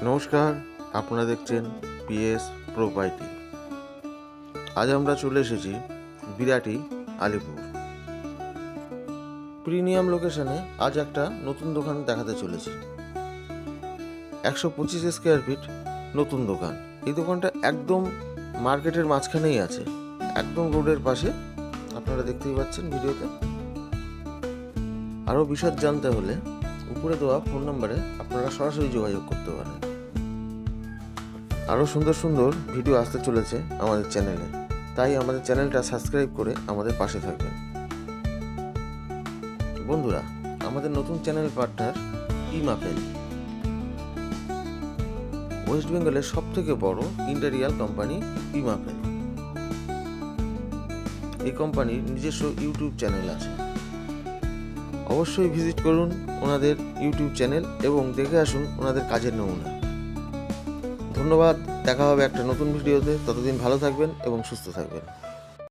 নমস্কার, আপনারা দেখছেন পিএস প্রপার্টি। আজ আমরা চলে এসেছি বিরাটি, আলিপুর। প্রিমিয়াম লোকেশনে আজ একটা নতুন দোকান দেখাতে চলেছি। 125 স্কোয়ার ফিট নতুন দোকান। এই দোকানটা একদম মার্কেটের মাঝখানেই আছে, একদম রোডের পাশে। আপনারা দেখতেই পাচ্ছেন ভিডিওতে। আরও বিশদ জানতে হলে উপরে দেওয়া ফোন নম্বরে আপনারা সরাসরি যোগাযোগ করতে পারেন। আরও সুন্দর সুন্দর ভিডিও আসতে চলেছে আমাদের চ্যানেলে, তাই আমাদের চ্যানেলটা সাবস্ক্রাইব করে আমাদের পাশে থাকবেন। বন্ধুরা, আমাদের নতুন চ্যানেল পার্টনার ইমাপেল, ওয়েস্ট বেঙ্গলের সবথেকে বড় ইন্টেরিয়াল কোম্পানি ইমাপেল। এই কোম্পানির নিজস্ব ইউটিউব চ্যানেল আছে। অবশ্যই ভিজিট করুন ওনাদের ইউটিউব চ্যানেল এবং দেখে আসুন ওনাদের কাজের নমুনা। ধন্যবাদ। দেখা হবে একটা নতুন ভিডিওতে। ততদিন ভালো থাকবেন এবং সুস্থ থাকবেন।